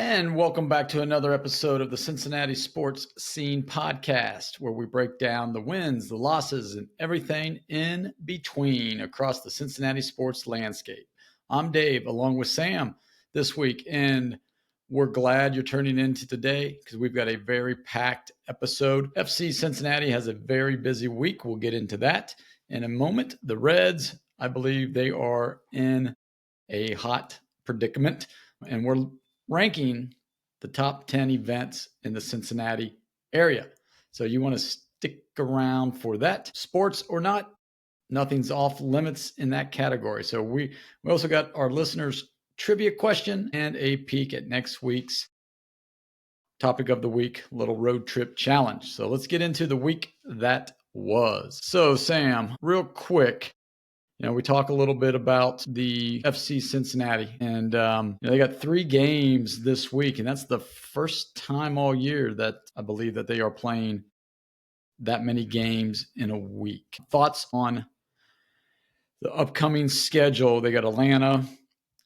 And welcome back to another episode of the Cincinnati Sports Scene podcast, where we break down the wins, the losses, and everything in between across the Cincinnati sports landscape. I'm Dave, along with Sam this week, and we're glad you're turning in to today because we've got a very packed episode. FC Cincinnati has a very busy week. We'll get into that in a moment. The Reds, I believe they are in a hot predicament, and we're ranking the top 10 events in the Cincinnati area. So you want to stick around for that. Sports or not, nothing's off limits in that category. So we also got our listeners' trivia question and a peek at next week's topic of the week, little road trip challenge. So let's get into the week that was. So Sam, real quick, we talk a little bit about the FC Cincinnati, and they got 3 games this week, and that's the first time all year that I believe that they are playing that many games in a week. Thoughts on the upcoming schedule? They got Atlanta,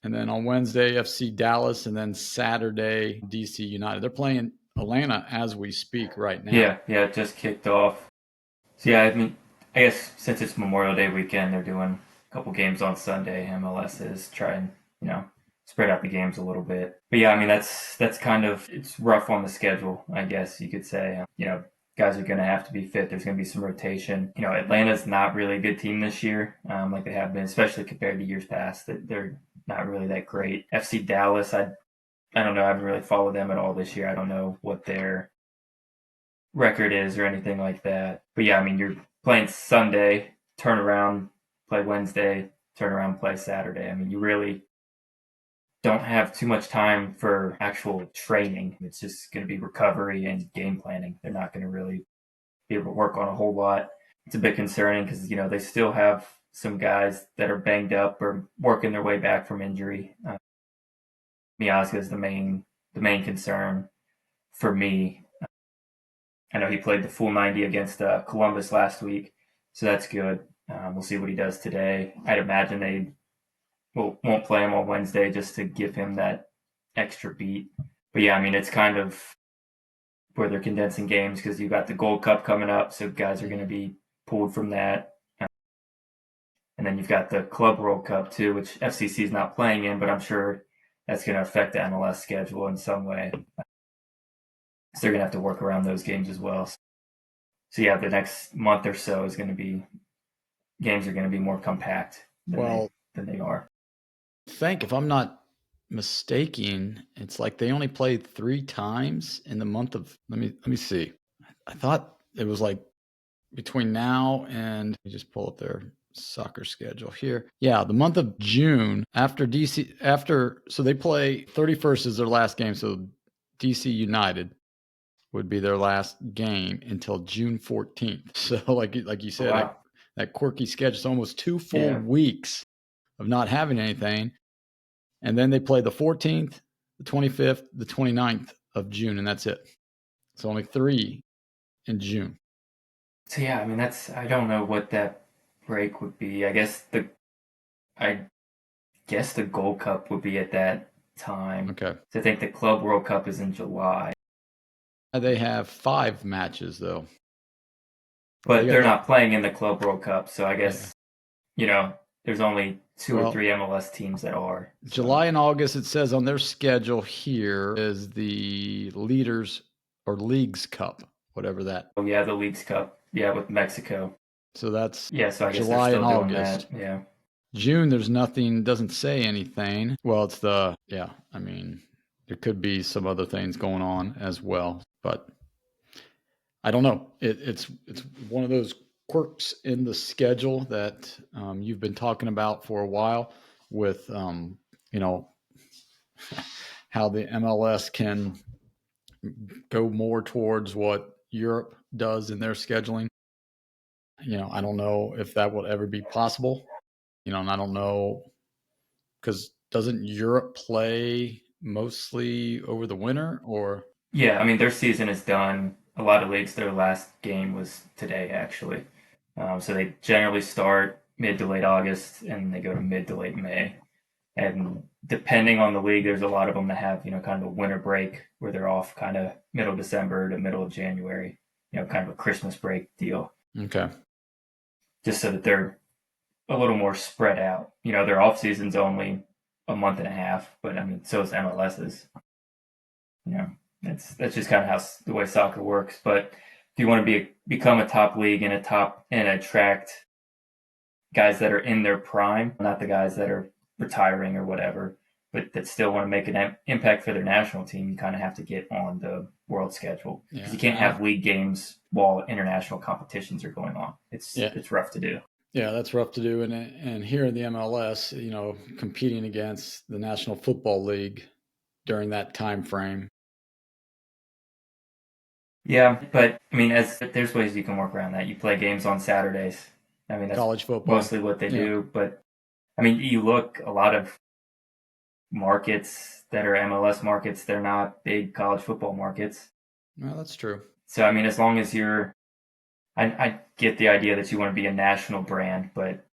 and then on Wednesday, FC Dallas, and then Saturday, DC United. They're playing Atlanta as we speak right now. Yeah, it just kicked off. So yeah, I guess since it's Memorial Day weekend, they're doing a couple games on Sunday. MLS is trying, spread out the games a little bit. But yeah, that's kind of, it's rough on the schedule, I guess you could say. Guys are going to have to be fit. There's going to be some rotation. Atlanta's not really a good team this year, like they have been, especially compared to years past. They're not really that great. FC Dallas, I don't know. I haven't really followed them at all this year. I don't know what their record is or anything like that. But yeah, you're playing Sunday, turn around, play Wednesday, turn around, play Saturday. You really don't have too much time for actual training. It's just going to be recovery and game planning. They're not going to really be able to work on a whole lot. It's a bit concerning because, they still have some guys that are banged up or working their way back from injury. Miazga is the main concern for me. I know he played the full 90 against Columbus last week, so that's good. We'll see what he does today. I'd imagine they won't play him on Wednesday just to give him that extra beat. But yeah, it's kind of where they're condensing games because you've got the Gold Cup coming up, so guys are going to be pulled from that. And then you've got the Club World Cup too, which FCC is not playing in, but I'm sure that's going to affect the MLS schedule in some way. So they're going to have to work around those games as well. So yeah, the next month or so is going to be, games are going to be more compact than they are. I think, if I'm not mistaken, it's like they only played 3 times in the month of, let me see. I thought it was like between now and, let me just pull up their soccer schedule here. Yeah, the month of June so they play 31st is their last game. So DC United would be their last game until June 14th. So like you said, wow. that quirky schedule, it's almost 2 full weeks of not having anything. And then they play the 14th, the 25th, the 29th of June, and that's it. It's only 3 in June. So yeah, I don't know what that break would be. I guess the Gold Cup would be at that time. Okay. So I think the Club World Cup is in July. They have 5 matches, though. But they're not playing in the Club World Cup, so I guess, there's only 2 or 3 MLS teams that are. So. July and August, it says on their schedule here, is the Leaders or Leagues Cup, whatever that. Oh, yeah, the Leagues Cup. Yeah, with Mexico. So that's so I guess July they're still and doing August. That. Yeah. June, there's nothing, doesn't say anything. Well, it's there could be some other things going on as well, but I don't know. It's one of those quirks in the schedule that you've been talking about for a while with, how the MLS can go more towards what Europe does in their scheduling. I don't know if that will ever be possible. And I don't know, because doesn't Europe play mostly over the winter or? Yeah, their season is done. A lot of leagues, their last game was today, actually. So they generally start mid to late August, and they go to mid to late May. And depending on the league, there's a lot of them that have, kind of a winter break where they're off kind of middle December to middle of January, kind of a Christmas break deal. Okay. Just so that they're a little more spread out. Their off season's only a month and a half, but I mean, so is MLS's. That's just kind of how the way soccer works. But if you want to become a top league and attract guys that are in their prime, not the guys that are retiring or whatever, but that still want to make an impact for their national team, you kind of have to get on the world schedule because you can't have league games while international competitions are going on. It's rough to do. Yeah, that's rough to do. And here in the MLS, competing against the National Football League during that time frame. Yeah, but I mean, there's ways you can work around that. You play games on Saturdays. I mean, that's college football mostly what they do. But I mean, you look a lot of markets that are MLS markets, they're not big college football markets. Well, that's true. So I mean, as long as I get the idea that you want to be a national brand, but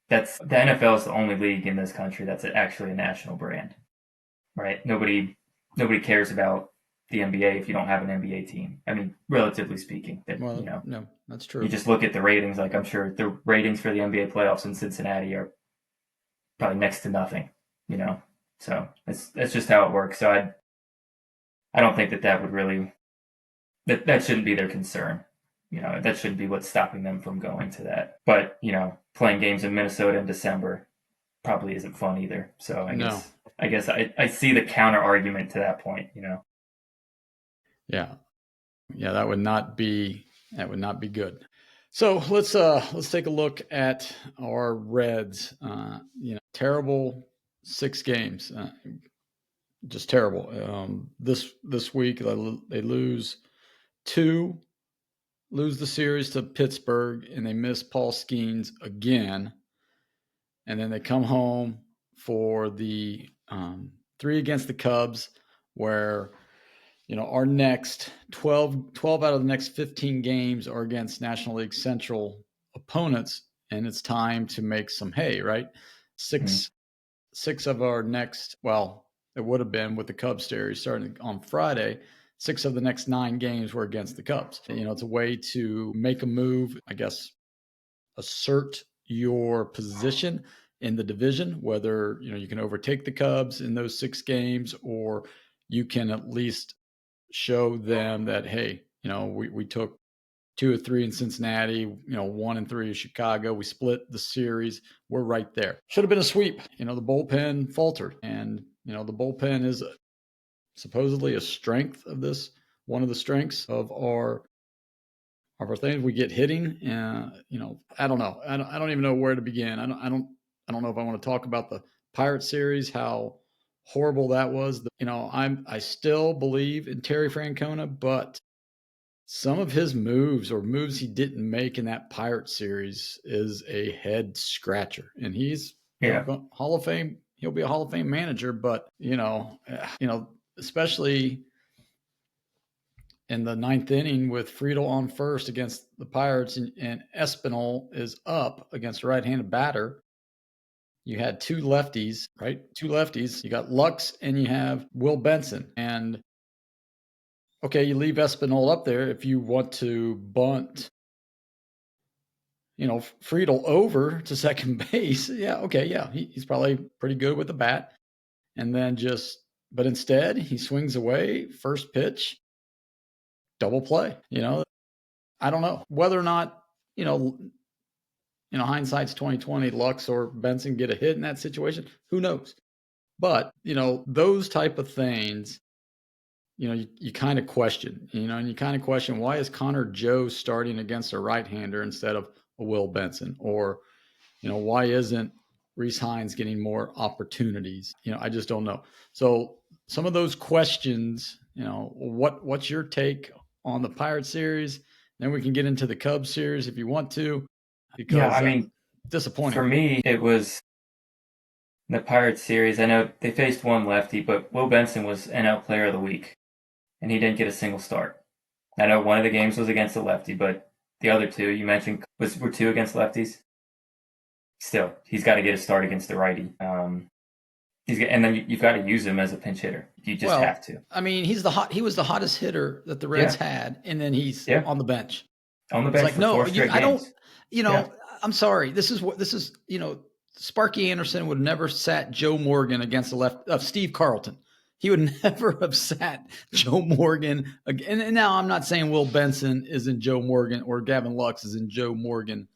the NFL is the only league in this country that's actually a national brand, right? Nobody cares about the NBA if you don't have an NBA team. I mean, relatively speaking, no, that's true. You just look at the ratings. Like I'm sure the ratings for the NBA playoffs in Cincinnati are probably next to nothing. So that's just how it works. So I don't think that would really that shouldn't be their concern. That shouldn't be what's stopping them from going to that. But playing games in Minnesota in December probably isn't fun either. So I guess I see the counter argument to that point. Yeah, that would not be good. So let's take a look at our Reds. Terrible 6 games, just terrible. This week they lose the series to Pittsburgh, and they miss Paul Skeens again, and then they come home for the 3 against the Cubs, where our next 12 out of the next 15 games are against National League Central opponents, and it's time to make some hay, right? Six of our next, well, it would have been with the Cubs series starting on Friday, 6 of the next 9 games were against the Cubs. It's a way to make a move, I guess, assert your position in the division, whether, you can overtake the Cubs in those 6 games, or you can at least show them that, hey, we took 2 or 3 in Cincinnati, 1 and 3 in Chicago. We split the series. We're right there. Should have been a sweep. The bullpen faltered, and the bullpen is supposedly a strength of this. One of the strengths of our things. We get hitting. I don't know. I don't even know where to begin. I don't know if I want to talk about the Pirates series, how horrible that was. I still believe in Terry Francona, but some of his moves he didn't make in that Pirate series is a head scratcher, and he's Hall of Fame. He'll be a Hall of Fame manager, but especially in the 9th inning with Friedel on first against the Pirates, and Espinal is up against a right-handed batter. You had 2 lefties, right? 2 lefties. You got Lux and you have Will Benson. And okay, you leave Espinal up there if you want to bunt, Friedel over to second base. Yeah, okay, yeah. He's probably pretty good with the bat. And then but instead he swings away, first pitch, double play. I don't know whether or not, hindsight's 2020, Lux or Benson get a hit in that situation. Who knows? But, those type of things, you kind of question, and you kind of question, why is Connor Joe starting against a right-hander instead of a Will Benson? Or, why isn't Reese Hines getting more opportunities? I just don't know. So some of those questions, what's your take on the Pirate series? Then we can get into the Cubs series if you want to. Because, yeah, I mean, disappointing. For me, it was the Pirates series. I know they faced one lefty, but Will Benson was NL Player of the Week, and he didn't get a single start. I know one of the games was against a lefty, but the other 2 you mentioned were 2 against lefties. Still, he's got to get a start against the righty. And then you've got to use him as a pinch hitter. You just have to. I mean, he was the hottest hitter that the Reds had, and then he's on the bench. On the bench for 4 straight games. I don't. I'm sorry. This is. Sparky Anderson would never sat Joe Morgan against the left of Steve Carlton. He would never have sat Joe Morgan again. And now I'm not saying Will Benson is in Joe Morgan or Gavin Lux is in Joe Morgan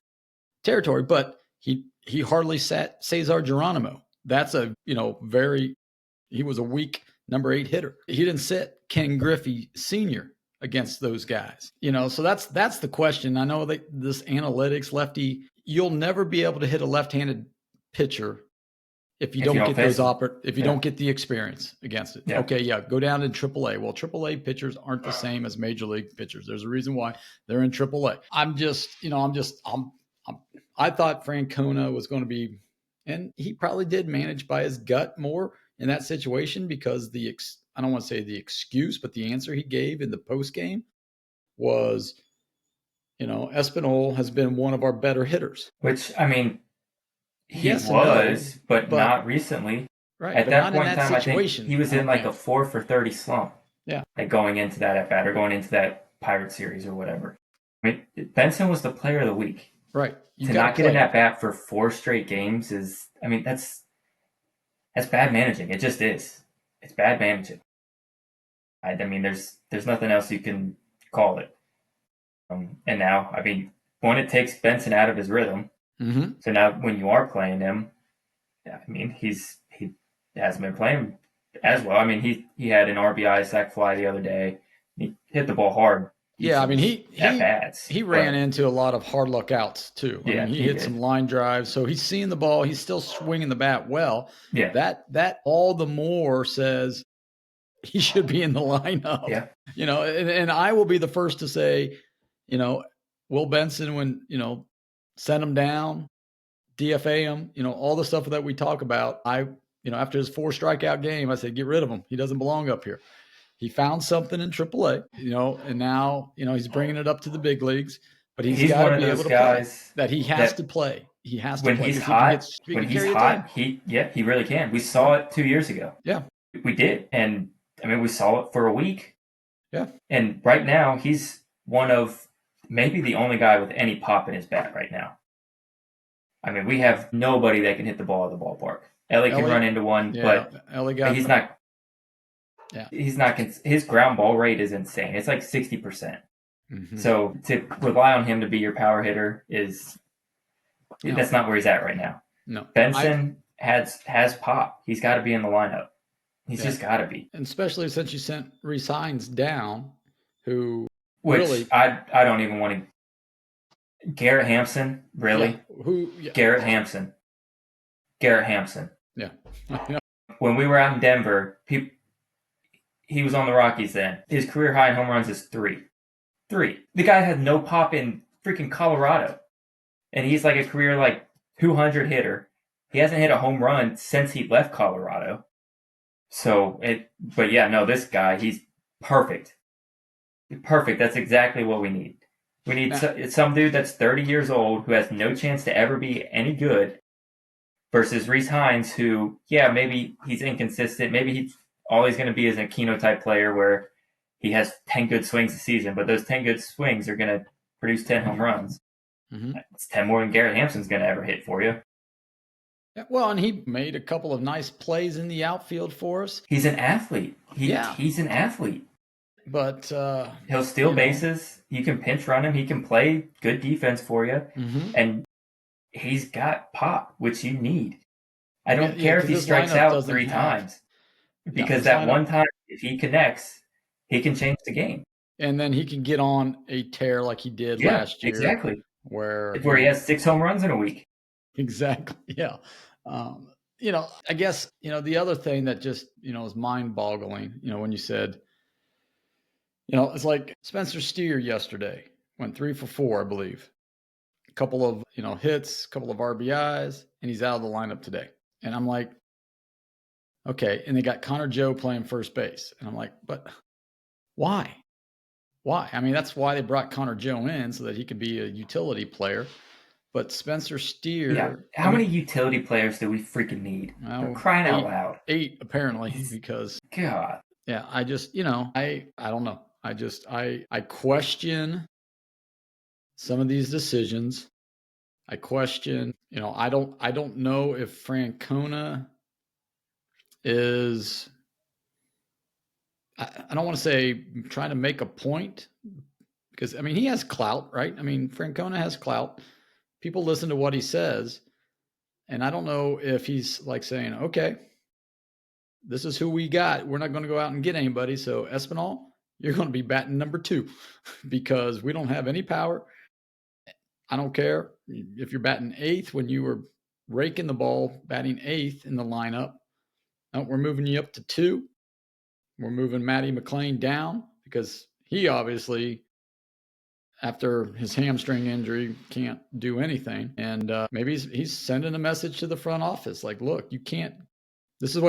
territory, but he hardly sat Cesar Geronimo. That's he was a weak number 8 hitter. He didn't sit Ken Griffey Sr. against those guys. So that's the question. I know that this analytics lefty, you'll never be able to hit a left-handed pitcher if you don't get don't get the experience against it. Yeah. Okay, go down to AAA. Well, AAA pitchers aren't the same as major league pitchers. There's a reason why they're in AAA. I thought Francona was going to be, and he probably did manage by his gut more in that situation because I don't want to say the excuse, but the answer he gave in the post game was, Espinal has been one of our better hitters. Which, I mean, he was, but not recently. Right. At that point in time, I think he was in like a 4 for 30 slump. Yeah. Like going into that at bat or going into that Pirate series or whatever. I mean, Benson was the player of the week. Right. To not get an at bat for 4 straight games that's bad managing. It just is. It's bad managing. I mean, there's nothing else you can call it. And now, I mean, one, it takes Benson out of his rhythm. Mm-hmm. So now, when you are playing him, I mean, he hasn't been playing as well. I mean, he had an RBI sac fly the other day. He hit the ball hard. Yeah, I mean, he ran into a lot of hard luck outs too. I mean, he hit some line drives, so he's seeing the ball. He's still swinging the bat well. Yeah, that all the more says he should be in the lineup. Yeah, and I will be the first to say, Will Benson, when send him down, DFA him, all the stuff that we talk about. After his 4 strikeout game, I said get rid of him. He doesn't belong up here. He found something in AAA, and now, he's bringing it up to the big leagues, but he's got to be able to play. That he has to play. He has to play. When he's hot, he really can. We saw it 2 years ago. Yeah. We did. And, I mean, we saw it for a week. Yeah. And right now, he's one of maybe the only guy with any pop in his bat right now. I mean, we have nobody that can hit the ball at the ballpark. Ellie can run into one, but he's not. Yeah, he's not. His ground ball rate is insane. It's like 60%. Mm-hmm. So to rely on him to be your power hitter that's not where he's at right now. No, Benson has pop. He's got to be in the lineup. He's just got to be. And especially since you sent Rhys Hines down, I don't even want to. Garrett Hampson, really? Yeah, Garrett Hampson. Yeah. When we were out in Denver, he was on the Rockies then. His career high in home runs is 3. The guy had no pop in freaking Colorado. And he's like a career 200 hitter. He hasn't hit a home run since he left Colorado. This guy, he's perfect. Perfect. That's exactly what we need. We need some dude that's 30 years old who has no chance to ever be any good versus Rhys Hines who, maybe he's inconsistent. Maybe all he's going to be is an Aquino type player where he has 10 good swings a season, but those 10 good swings are going to produce 10 home runs. Mm-hmm. It's 10 more than Garrett Hampson's going to ever hit for you. Yeah, well, and he made a couple of nice plays in the outfield for us. He's an athlete. He's an athlete. But he'll steal bases. You can pinch run him. He can play good defense for you. Mm-hmm. And he's got pop, which you need. I don't care if he strikes out 3 times. Because that one time, if he connects, he can change the game. And then he can get on a tear like he did last year. Exactly. Where he has 6 home runs in a week. Exactly. Yeah. I guess, the other thing that just, is mind boggling, when you said, it's like Spencer Steer yesterday went 3 for 4, I believe. A couple of, hits, a couple of RBIs, and he's out of the lineup today. And I'm like, okay. And they got Connor Joe playing first base. And I'm like, but why? Why? I mean, that's why they brought Connor Joe in so that he could be a utility player. But Spencer Steer. Yeah. How many utility players do we freaking need? They're crying out loud. 8 apparently, because God. Yeah, I just, I don't know. I question some of these decisions. I question, I don't know if Francona is, I don't want to say trying to make a point, because he has clout, right? Francona has clout. People listen to what he says, and I don't know if he's like saying, okay, this is who we got. We're not going to go out and get anybody. So Espinal, you're going to be batting number 2 because we don't have any power. I don't care if you're batting 8th when you were raking the ball, batting 8th in the lineup. No, we're moving you up to 2. We're moving Matty McLean down because he obviously, after his hamstring injury, can't do anything. And maybe he's sending a message to the front office like, look, you can't. This is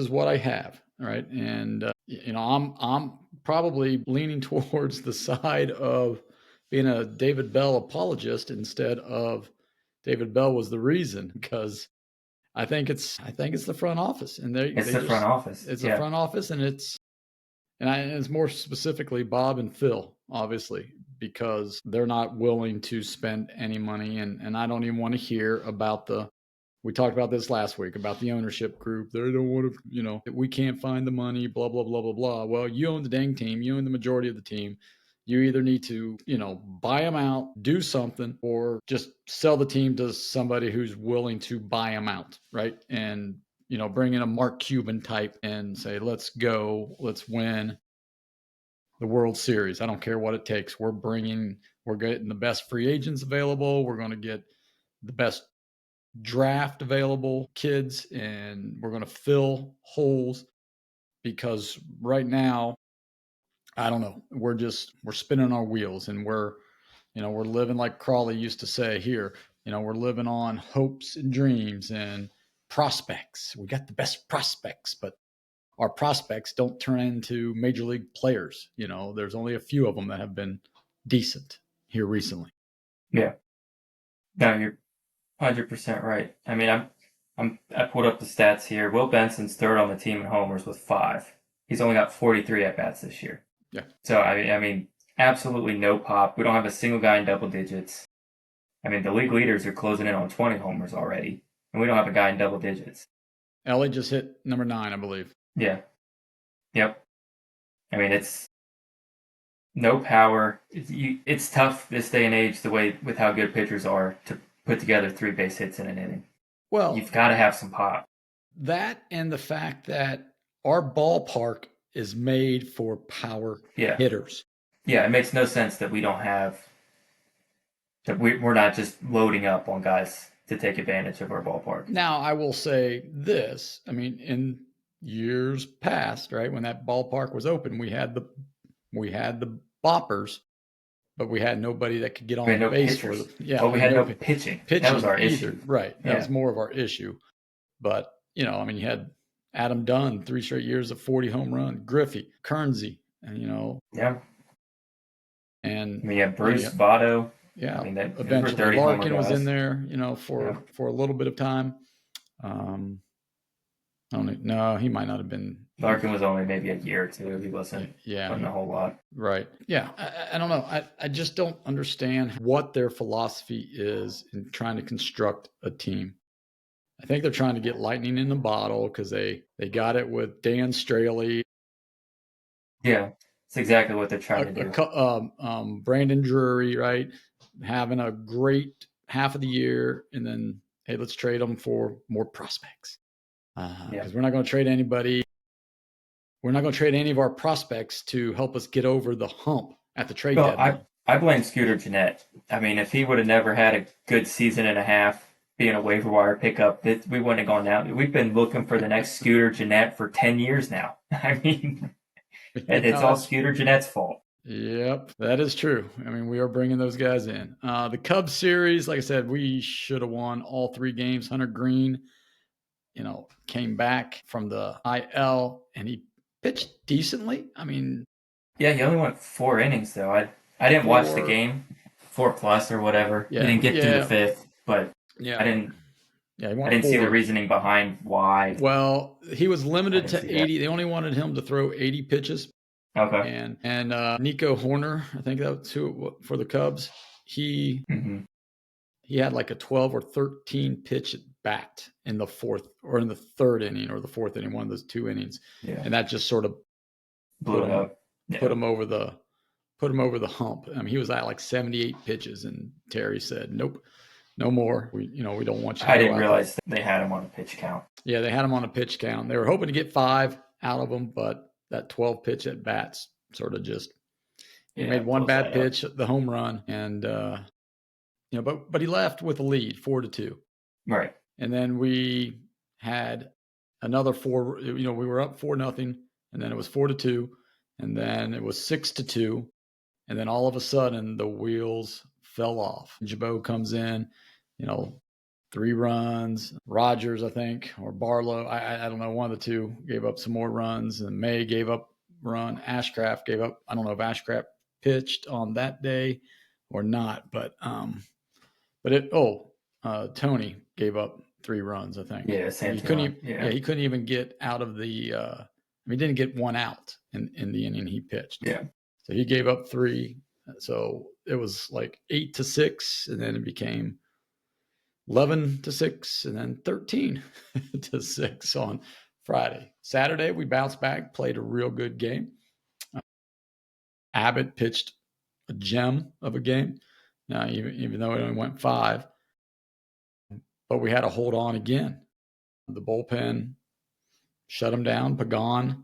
what I have. All right. And, I'm probably leaning towards the side of being a David Bell apologist instead of David Bell was the reason, because I think it's the front office, and it's the front office. It's the front office, and it's more specifically Bob and Phil, obviously, because they're not willing to spend any money, and I don't even want to hear about we talked about this last week about the ownership group. They don't want to, we can't find the money, blah, blah, blah, blah, blah. Well, you own the dang team. You own the majority of the team. You either need to, buy them out, do something, or just sell the team to somebody who's willing to buy them out, right? And, bring in a Mark Cuban type and say, let's go, let's win the World Series. I don't care what it takes. We're getting the best free agents available. We're going to get the best draft available kids, and we're going to fill holes, because right now, I don't know, we're spinning our wheels, and we're living like Crawley used to say here, we're living on hopes and dreams and prospects. We got the best prospects, but our prospects don't turn into major league players. There's only a few of them that have been decent here recently. Yeah. No, you're 100% right. I pulled up the stats here. Will Benson's third on the team in homers with 5. He's only got 43 at bats this year. Yeah. So absolutely no pop. We don't have a single guy in double digits. The league leaders are closing in on 20 homers already, and we don't have a guy in double digits. Ellie just hit number 9, I believe. Yeah. Yep. It's no power. It's tough this day and age, with how good pitchers are, to put together 3 base hits in an inning. Well, you've got to have some pop. That, and the fact that our ballpark is made for power hitters. Yeah, it makes no sense that we don't have, that we're not just loading up on guys to take advantage of our ballpark. Now, I will say this. In years past, right, when that ballpark was open, we had the boppers, but we had nobody that could get on base pitchers. for them. Yeah, we had no pitching. That was our issue. Right. That was more of our issue. But, you had Adam Dunn, 3 straight years of 40 home run, Griffey, Kernsey, and, Yeah. And you had Bruce Votto. Yeah. Eventually Larkin was in there, for a little bit of time. No, he might not have been. Larkin was only maybe a year or 2. He wasn't putting a whole lot. Right. Yeah. I don't know. I just don't understand what their philosophy is in trying to construct a team. I think they're trying to get lightning in the bottle because they got it with Dan Straley. Yeah, it's exactly what they're trying to do. Brandon Drury, right? Having a great half of the year, and then, hey, let's trade them for more prospects. Because we're not going to trade anybody. We're not going to trade any of our prospects to help us get over the hump at the trade deadline. I blame Scooter Gennett. If he would have never had a good season and a half being a waiver wire pickup, we wouldn't have gone down. We've been looking for the next Scooter Gennett for 10 years now. It's all Scooter Gennett's fault. Yep, that is true. We are bringing those guys in. The Cubs series, like I said, we should have won all 3 games. Hunter Green, came back from the IL, and he pitched decently. Yeah, he only went 4 innings, though. I didn't watch the game. 4+ or whatever. Yeah, He didn't get through the yeah, fifth, but yeah, I didn't yeah. He I went didn't see the 4. reasoning behind why. Well, he was I limited didn't see to that. 80. They only wanted him to throw 80 pitches. Okay. And Nico Horner, I think that's who for the Cubs. He Mm-hmm. he had like a 12 or 13 pitch at bat in the fourth or in the third inning or the fourth inning, one of those 2 innings, Yeah. and that just sort of Blew it up. Yeah. put him over the hump. I mean, he was at like 78 pitches, and Terry said, "Nope, no more. We don't want you to I go didn't out realize there." they had him on a pitch count. Yeah, they had him on a pitch count. They were hoping to get 5 out of him, but that 12 pitch at bats sort of just he made one blows bad that up. pitch, the home run, and but he left with a lead, 4-2. Right. And then we had another 4. We were up 4-0, and then it was 4-2, and then it was 6-2, and then all of a sudden the wheels fell off. Jabot comes in, 3 runs. Rogers, I think, or Barlow, I don't know, one of the two gave up some more runs, and May gave up run. Ashcraft gave up. I don't know if Ashcraft pitched on that day or not, but Tony gave up 3 runs, I think. Yeah, He couldn't Santillan. even, he couldn't even get out of the. He didn't get one out in the inning he pitched. Yeah. So he gave up 3. So it was like 8-6, and then it became 11-6, and then 13-6 on Friday. Saturday, we bounced back, played a real good game. Abbott pitched a gem of a game, even though it only went 5. But we had to hold on again. The bullpen shut him down. Pagan,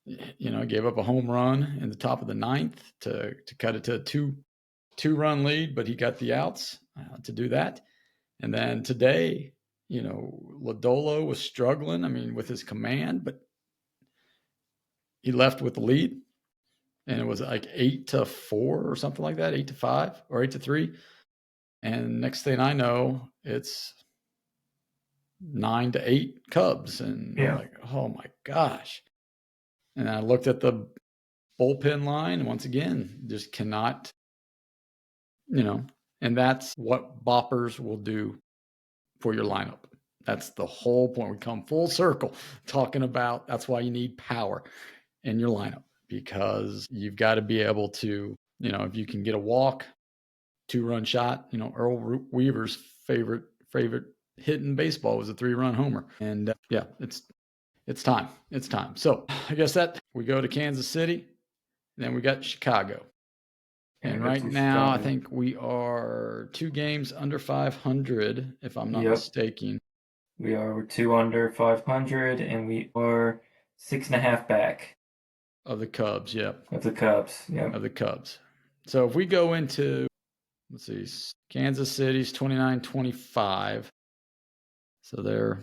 gave up a home run in the top of the 9th to cut it to a 2-run lead, but he got the outs to do that. And then today, Lodolo was struggling, with his command, but he left with the lead. And it was like 8-4 or something like that, 8-5 or 8-3. And next thing I know, it's 9-8 Cubs. And I'm like, oh my gosh. And I looked at the bullpen line, and once again, just cannot, and that's what boppers will do for your lineup. That's the whole point. We come full circle talking about that's why you need power in your lineup, because you've got to be able to, if you can get a walk, 2-run shot, Earl Weaver's favorite hit in baseball was a 3-run homer. And it's time. It's time. So I guess that we go to Kansas City, then we got Chicago. And right now, I think we are 2 games under 500, if I'm not mistaken. We are. We're 2 under 500, and we are 6.5 back of the Cubs. Yep. Of the Cubs. Yep. Of the Cubs. So if we go into, let's see, Kansas City's 29-25. So they're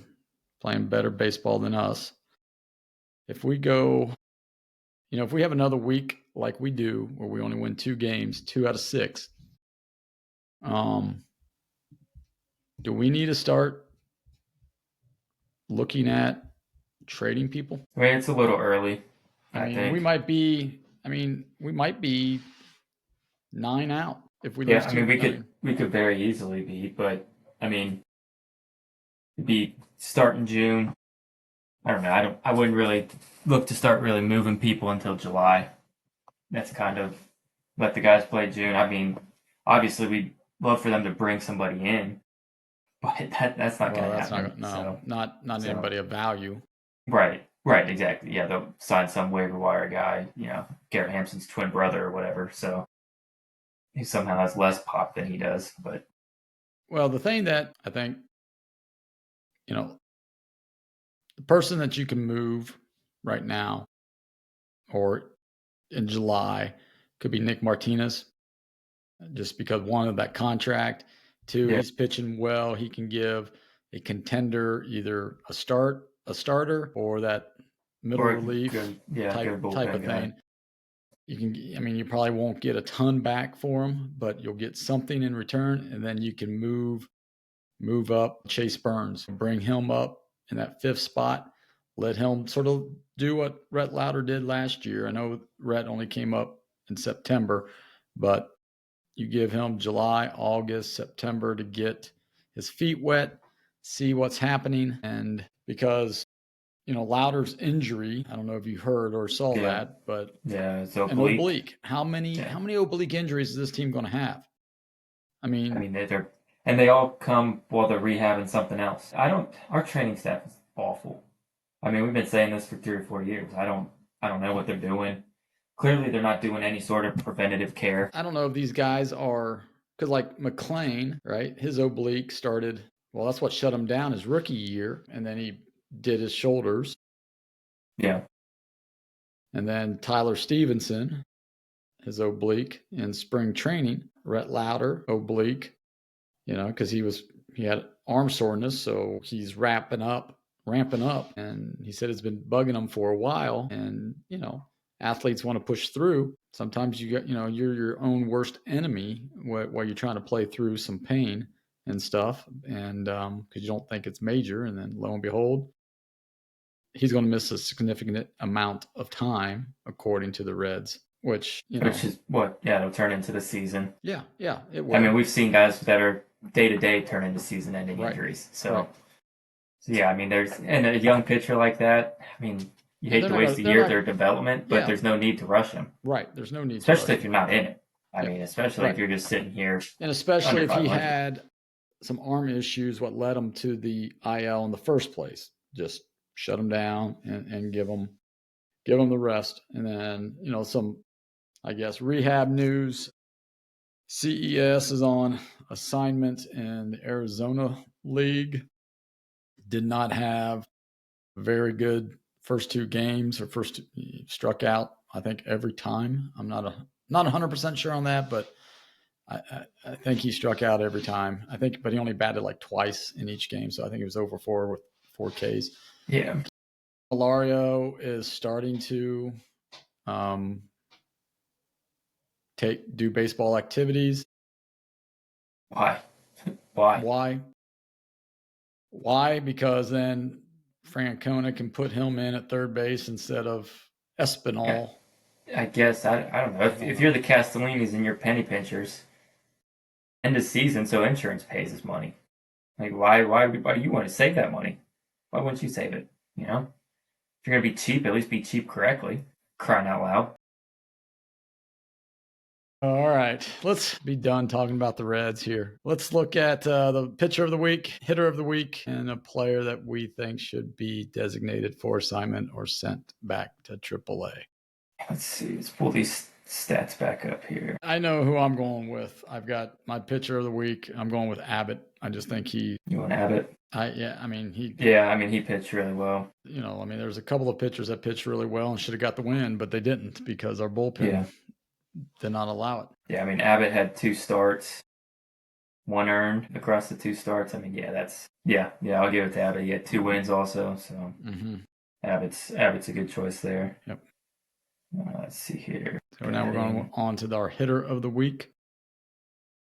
playing better baseball than us. If we go, if we have another week like we do, where we only win 2 games, 2 out of 6, do we need to start looking at trading people? I mean, it's a little early. I think we might be 9 out if we lose. We could very easily be, but it'd be starting June. I don't know. I wouldn't really look to start really moving people until July. That's kind of let the guys play June. Obviously we'd love for them to bring somebody in, but that's not going to happen. Not anybody of value. Right, exactly. Yeah, they'll sign some waiver wire guy, Garrett Hampson's twin brother or whatever. So he somehow has less pop than he does. But the thing that I think, the person that you can move right now or in July could be Nick Martinez, just because 1 of that contract, 2, he's pitching well. He can give a contender either a starter or that middle relief type of thing. You probably won't get a ton back for him, but you'll get something in return, and then you can move up Chase Burns, bring him up in that 5th spot, let him sort of do what Rhett Lauder did last year. I know Rhett only came up in September, but You give him July, August, September to get his feet wet, see what's happening. And because, Louder's injury, I don't know if you heard or saw that, but it's an oblique. How many oblique injuries is this team going to have? I mean, they all come while they're rehabbing something else. Our training staff is awful. I mean, we've been saying this for 3 or 4 years. I don't know what they're doing. Clearly, they're not doing any sort of preventative care. I don't know if these guys are, because like McLean, right? His oblique started, well, that's what shut him down his rookie year. And then he did his shoulders. Yeah. And then Tyler Stevenson, his oblique in spring training. Rhett Louder, oblique, because he had arm soreness. So he's ramping up. And he said it's been bugging him for a while. And, athletes want to push through. Sometimes you're your own worst enemy while you're trying to play through some pain and stuff. And because you don't think it's major. And then lo and behold, he's going to miss a significant amount of time, according to the Reds, which is what, it'll turn into the season. Yeah, it will. I mean, we've seen guys that are day-to-day turn into season-ending injuries. So, I mean, and a young pitcher like that, I mean, you hate to waste a year of their development, but there's no need to rush him. Right, there's no need especially if you're not in it. I mean, especially if you're just sitting here. And especially if he had some arm issues, what led him to the IL in the first place. Just shut him down and give him the rest. And then, some, I guess, rehab news. CES is on assignment in the Arizona League. Did not have very good first 2 games, or struck out, I think, every time. I'm not 100% sure on that, but I think he struck out every time. But he only batted like twice in each game, so I think he was over 4 with 4 Ks. Yeah. Malario is starting to do baseball activities. Why? Because then Francona can put him in at third base instead of Espinal. I guess I don't know. If you're the Castellinis and you're penny pinchers, end of season, so insurance pays his money. Like, why do you want to save that money? Why wouldn't you save it? If you're gonna be cheap, at least be cheap correctly. Crying out loud. All right, let's be done talking about the Reds here. Let's look at the pitcher of the week, hitter of the week, and a player that we think should be designated for assignment or sent back to AAA. Let's see. Let's pull these stats back up here. I know who I'm going with. I've got my pitcher of the week. I'm going with Abbott. I just think You want Abbott? He pitched really well. There's a couple of pitchers that pitched really well and should have got the win, but they didn't because our bullpen did not allow it. Yeah, Abbott had 2 starts, 1 earned across the 2 starts. I'll give it to Abbott. He had 2 wins also, so Abbott's a good choice there. Yep. Let's see here. So now we're going on to our hitter of the week.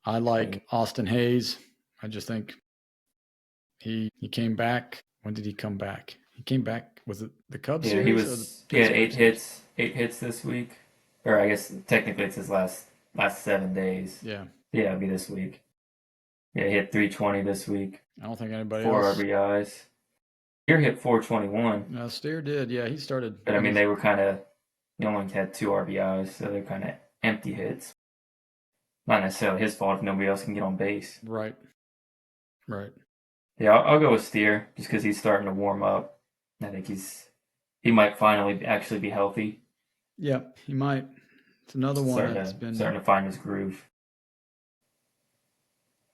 I like Austin Hayes. I just think he came back. When did he come back? He came back. Was it the Cubs series? He had 8 hits. 8 hits this week. Or I guess technically it's his last 7 days. Yeah. Yeah, it'll be this week. Yeah, he hit 320 this week. I don't think anybody 4 else. 4 RBIs. Steer hit 421. Steer did. Yeah, he started. But they were kind of. He only had 2 RBIs, so they're kind of empty hits. Not necessarily his fault if nobody else can get on base. Right. Yeah, I'll go with Steer just because he's starting to warm up. I think he might finally actually be healthy. Yeah, he might. It's another one that's been starting to find his groove.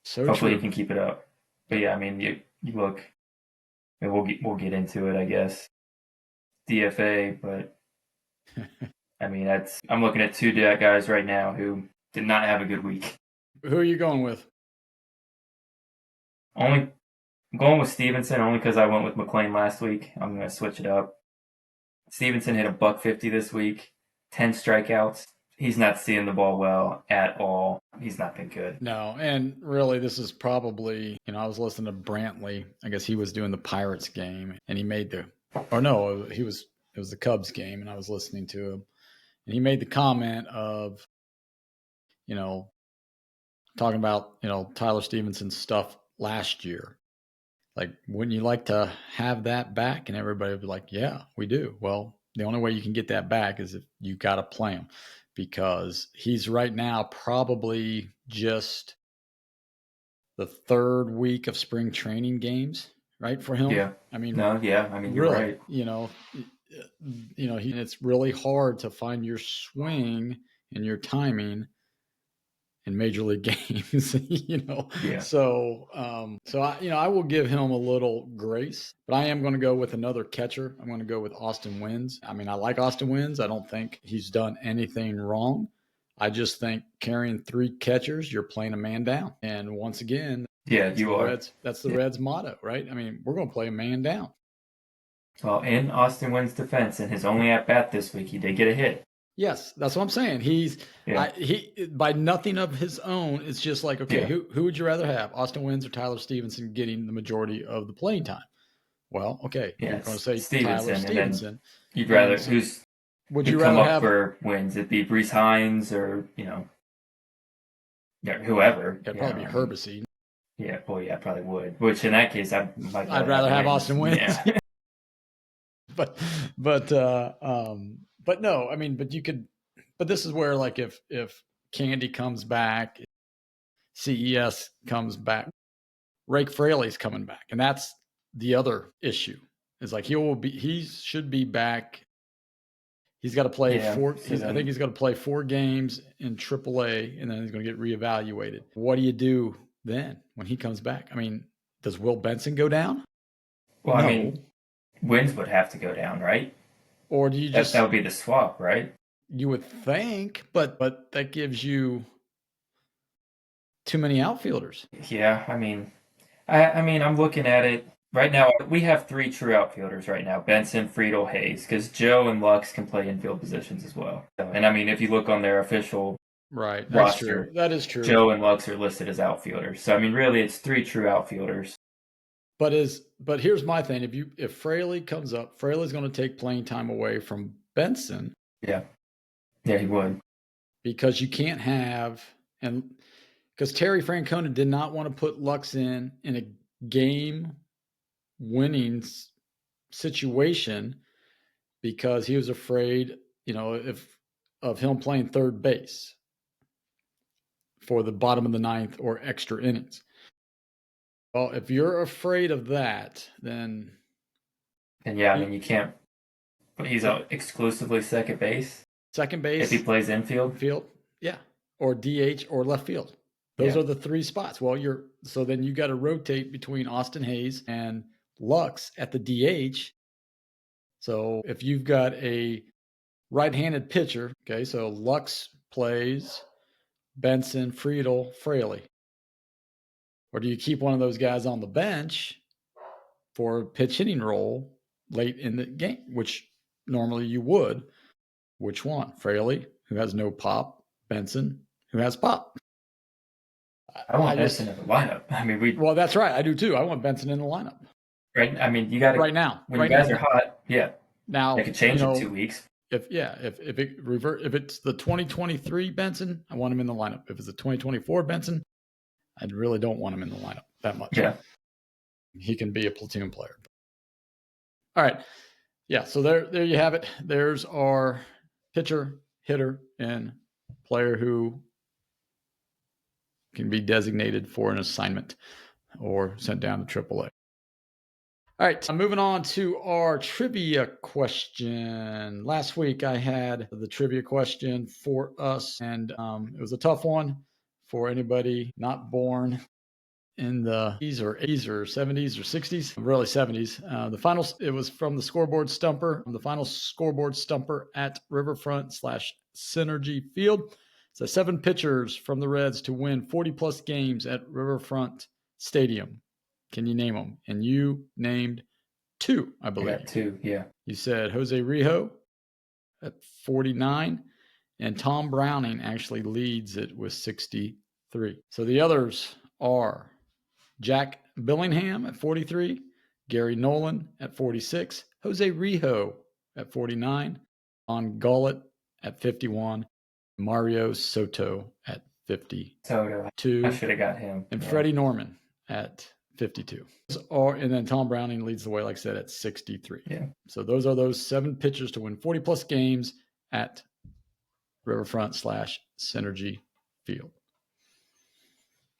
So hopefully true. he can keep it up. But yeah, you look. We'll get into it, I guess. DFA, but I'm looking at 2 guys right now who did not have a good week. Who are you going with? I'm going with Stevenson only because I went with McLean last week. I'm going to switch it up. Stevenson hit $150 this week, 10 strikeouts. He's not seeing the ball well at all. He's not been good. No, and really this is probably, I was listening to Brantley. I guess he was doing the Pirates game, and he made it was the Cubs game, and I was listening to him. And he made the comment of, talking about, Tyler Stevenson's stuff last year. Like, wouldn't you like to have that back? And everybody would be like, yeah, we do. Well, the only way you can get that back is if you got to play him, because he's right now probably just the third week of spring training games, right, for him. Yeah. I mean, you're really, right. It's really hard to find your swing and your timing in major league games, Yeah. So, I will give him a little grace, but I am going to go with another catcher. I'm going to go with Austin Wynns. I mean, I like Austin Wynns. I don't think he's done anything wrong. I just think carrying three catchers, you're playing a man down. And once again, Yeah, you are. That's the Reds motto, right? I mean, we're going to play a man down. Well, in Austin Wynn's defense, in his only at bat this week, he did get a hit. Yes, that's what I'm saying. He by nothing of his own. It's just like, okay, who would you rather have, Austin Wynns or Tyler Stevenson, getting the majority of the playing time? Well, okay, you're going to say Tyler Stevenson. You'd rather would you rather have for wins? It'd be Brees Hines or whoever. It'd probably be Herbesy. Yeah, yeah, probably would. Which in that case, I'd rather have Austin Wynns. Yeah. but no, I mean, but this is where, like, if Candy comes back, CES comes back, Rake Fraley's coming back, and that's the other issue. Is like he should be back. He's got to play I think he's got to play 4 games in AAA, and then he's going to get reevaluated. What do you do then when he comes back? I mean, does Will Benson go down? Well, no. I mean, Wynns would have to go down, right? Or do you that would be the swap, right? You would think, but that gives you too many outfielders. Yeah, I mean, I'm looking at it right now. We have 3 true outfielders right now: Benson, Friedel, Hayes, because Joe and Lux can play infield positions as well. And I mean, if you look on their official roster, that is true. Joe and Lux are listed as outfielders. So I mean, really, it's 3 true outfielders. But here's my thing: if Fraley comes up, Fraley's going to take playing time away from Benson. Yeah, he would, because you can't have because Terry Francona did not want to put Lux in a game-winning situation because he was afraid, of him playing third base for the bottom of the 9th or extra innings. Well, if you're afraid of that, then yeah, I mean, you can't. But he's out exclusively second base. Second base. If he plays infield. Yeah, or DH or left field. Those are the 3 spots. Well, so then you got to rotate between Austin Hayes and Lux at the DH. So if you've got a right-handed pitcher, okay, so Lux plays Benson, Friedel, Fraley. Or do you keep one of those guys on the bench for a pitch hitting role late in the game, which normally you would? Which one? Fraley, who has no pop, Benson, who has pop. I want Benson in the lineup. I mean, well, that's right. I do too. I want Benson in the lineup. Right. I mean, you got to right now. When you guys are hot, Now it could change in 2 weeks. If it's the 2023 Benson, I want him in the lineup. If it's the 2024 Benson, I really don't want him in the lineup that much. Yeah. He can be a platoon player. All right. Yeah. So there you have it. There's our pitcher, hitter, and player who can be designated for an assignment or sent down to AAA. All right, so moving on to our trivia question. Last week I had the trivia question for us, and it was a tough one for anybody not born in the 80s or 70s or 60s, really 70s. It was from the scoreboard stumper, the final scoreboard stumper at Riverfront/Synergy Field. So 7 pitchers from the Reds to win 40-plus games at Riverfront Stadium. Can you name them? And you named 2, I believe. I got 2, yeah. You said Jose Rijo at 49, and Tom Browning actually leads it with 63. So the others are Jack Billingham at 43, Gary Nolan at 46, Jose Rijo at 49, Don Gullett at 51, Mario Soto at 52. I should have got him. And Freddie Norman at 52. And then Tom Browning leads the way, like I said, at 63. Yeah. So those are those 7 pitchers to win 40-plus games at Riverfront/Synergy Field.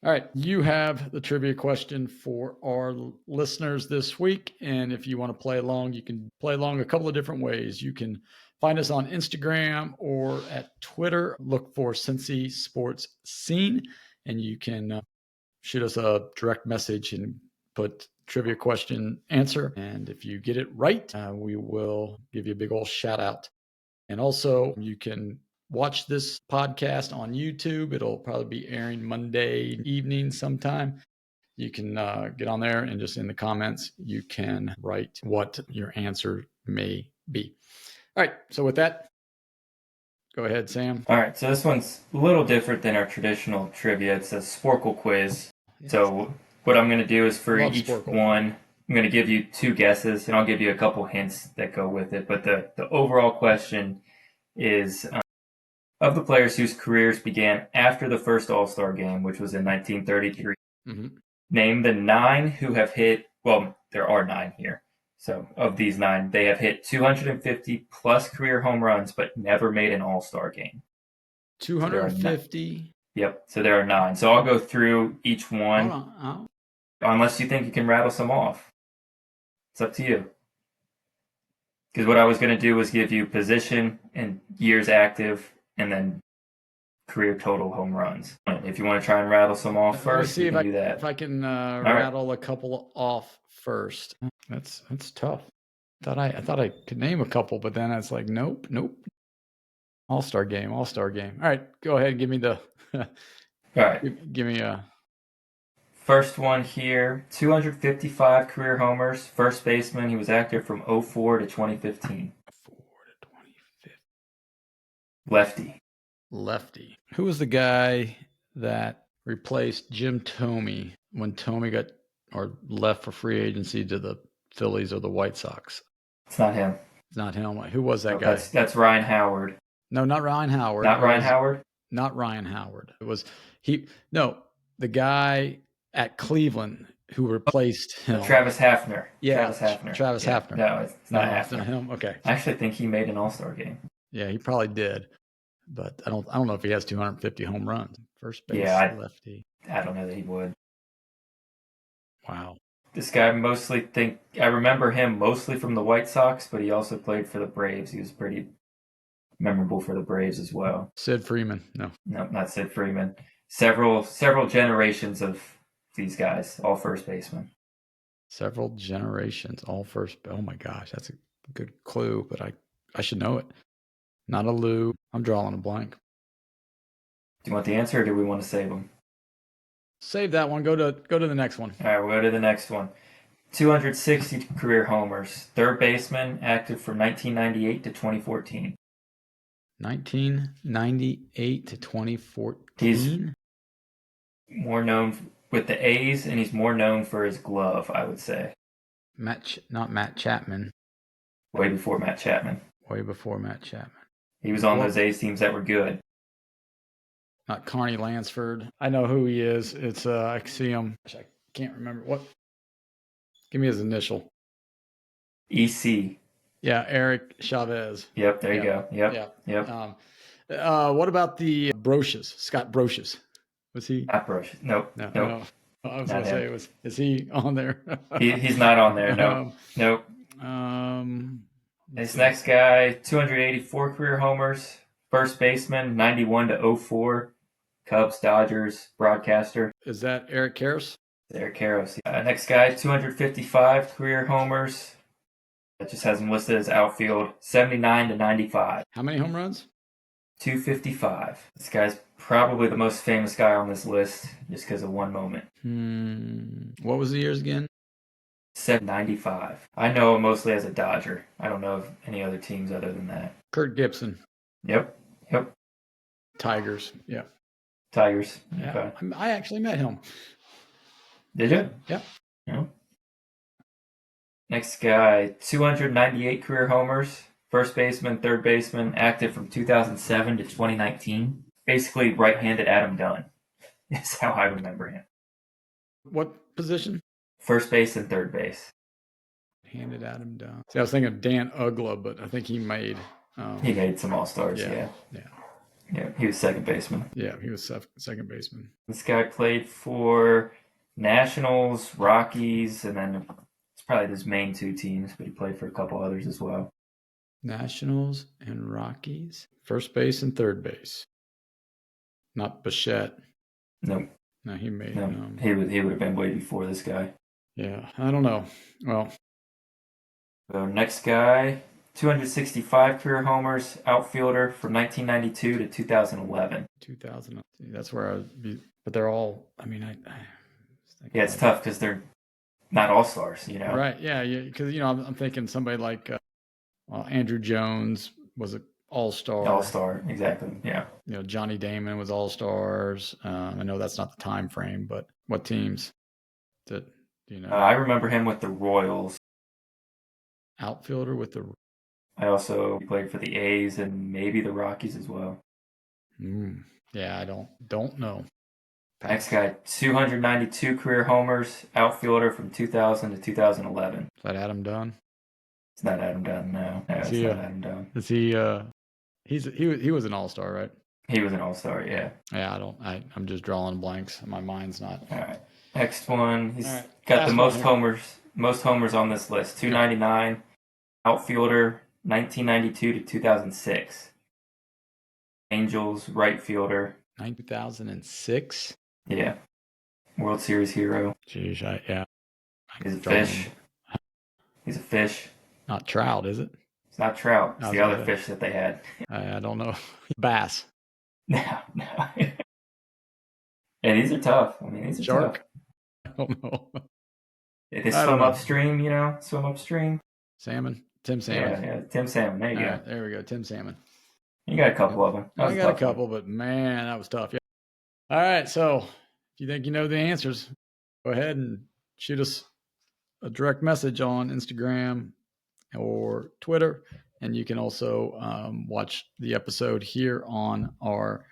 All right, you have the trivia question for our listeners this week. And if you want to play along, you can play along a couple of different ways. You can find us on Instagram or at Twitter. Look for Cincy Sports Scene, and you can shoot us a direct message and put trivia question answer. And if you get it right, we will give you a big old shout out. And also, you can watch this podcast on YouTube. It'll probably be airing Monday evening sometime. You can get on there and just in the comments, you can write what your answer may be. All right. So with that, go ahead, Sam. All right. So this one's a little different than our traditional trivia. It's a Sporkle quiz. Yes. So what I'm going to do is for each one, I'm going to give you 2 guesses, and I'll give you a couple hints that go with it. But the overall question is, of the players whose careers began after the first All-Star game, which was in 1933, name the 9 who have hit, well, there are 9 here. So of these 9, they have hit 250 plus career home runs, but never made an All-Star game. 250? Yep. So there are 9. So I'll go through each one. Hold on. Unless you think you can rattle some off. It's up to you. Because what I was going to do was give you position and years active, and then career total home runs. If you want to try and rattle some off first, you can do that. If I can rattle a couple off first. That's tough. I thought I could name a couple, but then I was like, nope. All-Star game. All right, go ahead and give me the. All right. Give me a. First one here, 255 career homers, first baseman. He was active from 04 to 2015. 04 to 2015. Lefty. Who was the guy that replaced Jim Thome when Thome got or left for free agency to the Phillies or the White Sox? It's not him. It's not him. Who was that guy? That's Ryan Howard. No, not Ryan Howard. Not Ryan Howard? Not Ryan Howard. It was the guy at Cleveland who replaced him. Travis Hafner. Yeah, Travis Hafner. No, it's not Hafner. It's not him. Okay. I actually think he made an All-Star game. Yeah, he probably did, but I don't know if he has 250 home runs. First base, lefty. I don't know that he would. Wow. This guy I remember him mostly from the White Sox, but he also played for the Braves. He was pretty memorable for the Braves as well. Sid Freeman. No, not Sid Freeman. Several generations of these guys, all first basemen. Several generations, all first. Oh my gosh, that's a good clue, but I should know it. Not a Lou. I'm drawing a blank. Do you want the answer, or do we want to save them? Save that one. Go to the next one. All right, we'll go to the next one. 260 career homers. Third baseman, active from 1998 to 2014. 1998 to 2014. He's more known with the A's, and he's more known for his glove, I would say. Not Matt Chapman. Way before Matt Chapman. He was on those A's teams that were good. Not Carney Lansford. I know who he is. It's I see him. I can't remember what. Give me his initial. EC. Yeah, Eric Chavez. Yep, there you go. Yep. What about the Brocious? Scott Brocious. Was he? Not Brocious. Nope. No. I was going to say, is he on there? He's not on there. No. Nope. This next guy, 284 career homers, first baseman, 91 to 04, Cubs, Dodgers, broadcaster. Is that Eric Karros? Eric Karros. Next guy, 255 career homers. That just has him listed as outfield, 79 to 95. How many home runs? 255. This guy's probably the most famous guy on this list just because of one moment. What was the years again? 795. I know him mostly as a Dodger. I don't know of any other teams other than that. Kurt Gibson. Yep. Tigers. Yeah. Tigers. Yeah. Okay. I actually met him. Did you? Yeah. Next guy, 298 career homers, first baseman, third baseman, active from 2007 to 2019. basically right-handed Adam Dunn is how I remember him. What position? First base and third base. Handed Adam Dunn. See, I was thinking of Dan Ugla, but I think he made. He made some All-Stars, yeah. Yeah, he was second baseman. Yeah, he was second baseman. This guy played for Nationals, Rockies, and then it's probably his main two teams, but he played for a couple others as well. Nationals and Rockies. First base and third base. Not Bichette. Nope. No, he made. No, he would have been way before this guy. Yeah, I don't know. Well, so next guy, 265 career homers, outfielder from 1992 to 2011. 2000. That's where I'd be. But they're all. I mean, yeah, it's tough because they're not all-stars, you know. Right? Yeah, because I'm thinking somebody like Andrew Jones was an all-star. All-star, exactly. Yeah. Johnny Damon was all-stars. I know that's not the time frame, but what teams? That I remember him with the Royals. Outfielder with the. I also played for the A's and maybe the Rockies as well. Yeah, I don't know. Next guy, 292 career homers, outfielder from 2000 to 2011. Is that Adam Dunn? It's not Adam Dunn, no. It's not Adam Dunn. Is he? He was an all-star, right? He was an all-star, yeah. Yeah, I'm just drawing blanks. My mind's not. All right. Next one, he's got the most homers on this list. 299, outfielder, 1992 to 2006. Angels, right fielder. 2006? Yeah. World Series hero. Jeez, yeah. He's a fish. He's a fish. Not trout, is it? It's not trout. It's the other fish that they had. I don't know. Bass. No. Yeah, these are tough. I mean, these are Shark? tough. I don't know. They swim upstream, swim upstream. Salmon? Tim Salmon. Yeah, Tim Salmon. There you go. Right, there we go, Tim Salmon. You got a couple of them. I got a couple, but man, that was tough. Yeah. All right, so if you think you know the answers, go ahead and shoot us a direct message on Instagram or Twitter. And you can also watch the episode here on our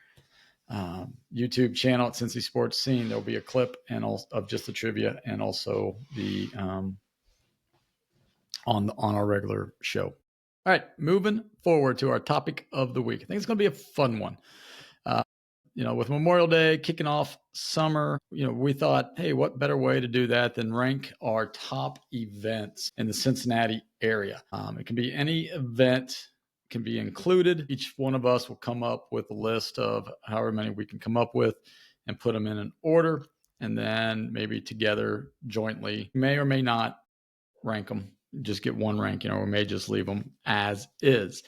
YouTube channel at Cincy Sports Scene. There'll be a clip of just the trivia and also the on our regular show. All right, moving forward to our topic of the week. I think it's going to be a fun one. With Memorial Day kicking off summer, we thought, hey, what better way to do that than rank our top events in the Cincinnati area? It can be any event, can be included. Each one of us will come up with a list of however many we can come up with and put them in an order. And then maybe together jointly, may or may not rank them. Just get one rank, we may just leave them as is.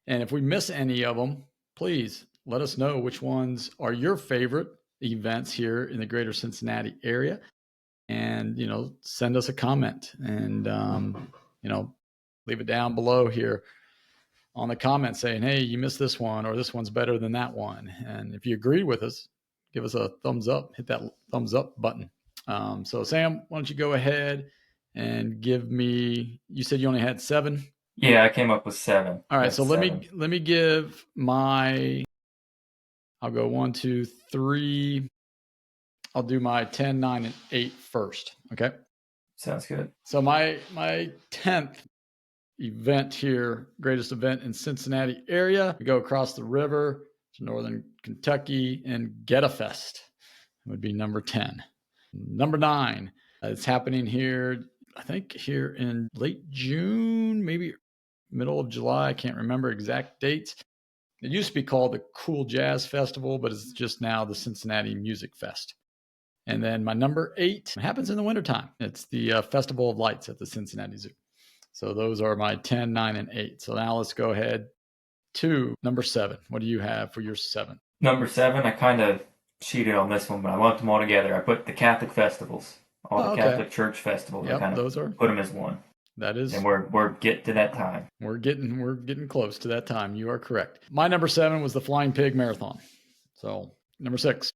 And if we miss any of them, please let us know which ones are your favorite events here in the greater Cincinnati area. And, send us a comment and, leave it down below here on the comment saying, hey, you missed this one, or this one's better than that one. And if you agree with us, give us a thumbs up, hit that thumbs up button. So Sam, why don't you go ahead and give me, you said you only had 7? Yeah, I came up with 7. All right. So let me give I'll go 1, 2, 3. I'll do my 10, 9, and 8 first. Okay. Sounds good. So my 10th event here, greatest event in Cincinnati area. We go across the river to northern Kentucky and Get a Fest. It would be number 10. Number 9. It's happening here, I think here in late June, maybe middle of July. I can't remember exact dates. It used to be called the Cool Jazz Festival, but it's just now the Cincinnati Music Fest. And then my number 8 happens in the wintertime. It's the Festival of Lights at the Cincinnati Zoo. So those are my 10, 9, and 8. So now let's go ahead to number 7. What do you have for your 7? Number 7, I kind of cheated on this one, but I lumped them all together. I put the Catholic festivals, the Catholic church festivals. Yep, I kind of put them as one. That is, and we're getting to that time. We're getting close to that time. You are correct. My number 7 was the Flying Pig Marathon. So number 6.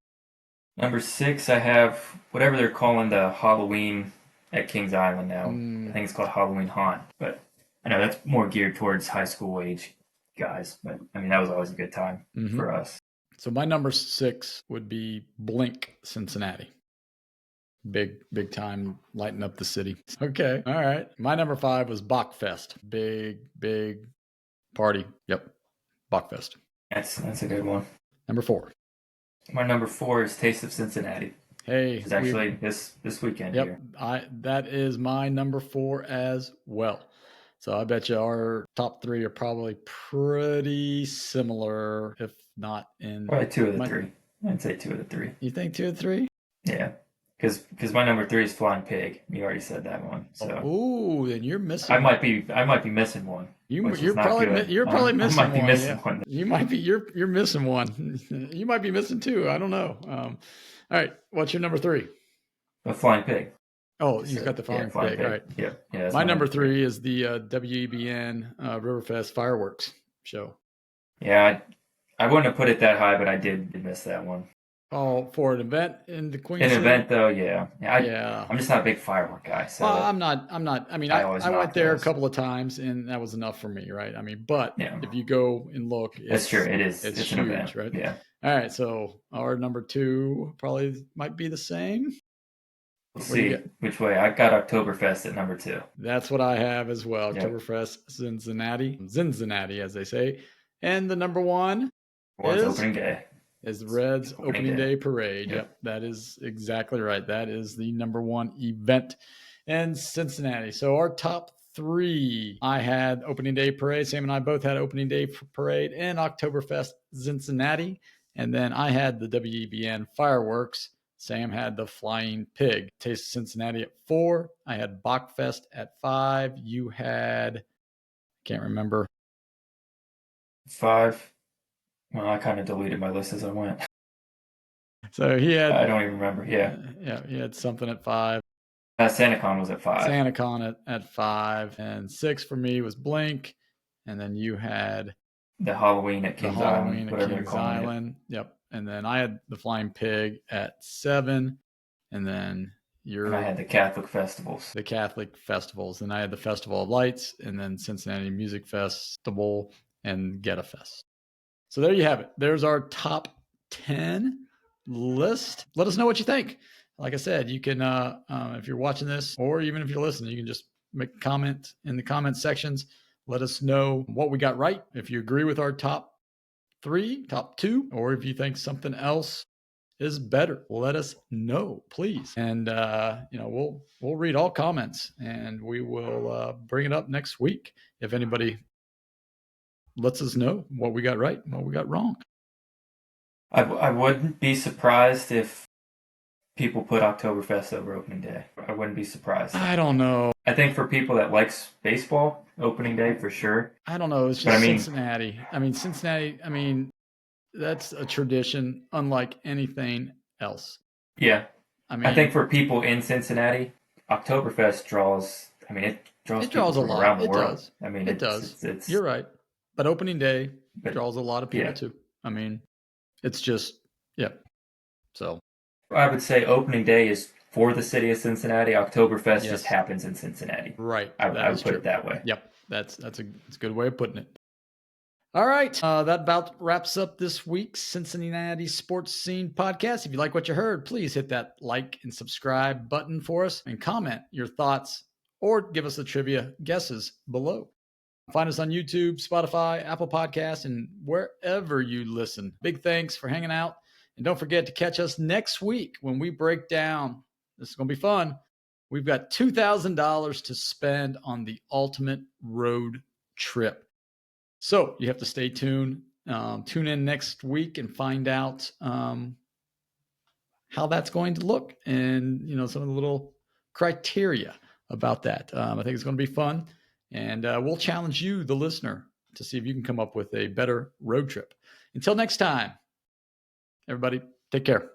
Number 6, I have whatever they're calling the Halloween at Kings Island now. I think it's called Halloween Haunt, but I know that's more geared towards high school age guys. But I mean, that was always a good time for us. So my number 6 would be Blink Cincinnati. Big time, lighting up the city. Okay, all right. My number 5 was Bachfest. Big party. Yep, Bachfest. That's a good one. Number 4. My number 4 is Taste of Cincinnati. Hey, it's actually this weekend here. That is my number 4 as well. So I bet you our top 3 are probably pretty similar, if not in. Probably 2 of the 3. I'd say 2 of the 3. You think 2 of 3? Yeah, because my number 3 is Flying Pig. You already said that one. So then you're missing. I might be missing one. You're probably missing one. I might be missing one. You might be. You're missing one. You might be missing 2. I don't know. All right. What's your number 3? The Flying Pig. Oh, you've got the Flying Pig. All right. Yeah. My number 3 is the WEBN Riverfest fireworks show. Yeah, I wouldn't have put it that high, but I did miss that one. Oh, for an event in the Queen City? An event, though, yeah. I'm just not a big firework guy. So I'm not. I mean, I went there a couple of times, and that was enough for me, right? I mean, but if you go and look, that's true. It's huge, an event, right? Yeah. All right, so our number 2 probably might be the same. We'll see which way. I got Oktoberfest at number 2. That's what I have as well. Yep. Oktoberfest Cincinnati, as they say. And the number 1 is opening day. Is the Reds opening day parade. Yep, that is exactly right. That is the number 1 event in Cincinnati. So our top 3, I had opening day parade. Sam and I both had opening day parade and Oktoberfest Cincinnati. And then I had the WEBN fireworks. Sam had the Flying Pig. Taste of Cincinnati at 4. I had Bachfest at 5. You had, can't remember. 5. Well, I kind of deleted my list as I went. So he had. I don't even remember. Yeah. He had something at 5. SantaCon was at 5. SantaCon at 5. And 6 for me was Blink. And then you had the Halloween at Kings Island. Whatever they're calling it. Yep. And then I had the Flying Pig at 7. And then I had the Catholic festivals. The Catholic festivals. And I had the Festival of Lights, and then Cincinnati Music Festival and Get a Fest. So there you have it. There's our top 10 list. Let us know what you think. Like I said, you can, if you're watching this, or even if you're listening, you can just make a comment in the comment sections. Let us know what we got right. If you agree with our top 3, top 2, or if you think something else is better, let us know, please. And we'll read all comments, and we will bring it up next week if anybody lets us know what we got right and what we got wrong. I wouldn't be surprised if people put Oktoberfest over opening day. I wouldn't be surprised. I don't know. I think for people that likes baseball, opening day for sure. I don't know. It's just Cincinnati. Cincinnati, that's a tradition unlike anything else. Yeah. I think for people in Cincinnati, Oktoberfest draws, it draws a lot around the world. It does. It's you're right. But opening day draws a lot of people too. It's just, So I would say opening day is for the city of Cincinnati. Oktoberfest just happens in Cincinnati. Right. I would put it that way. Yep. That's a good way of putting it. All right. That about wraps up this week's Cincinnati Sports Scene podcast. If you like what you heard, please hit that like and subscribe button for us and comment your thoughts or give us the trivia guesses below. Find us on YouTube, Spotify, Apple Podcasts, and wherever you listen. Big thanks for hanging out. And don't forget to catch us next week when we break down. This is going to be fun. We've got $2,000 to spend on the ultimate road trip. So you have to stay tuned. Tune in next week and find out how that's going to look and, some of the little criteria about that. I think it's going to be fun. And we'll challenge you, the listener, to see if you can come up with a better road trip. Until next time, everybody, take care.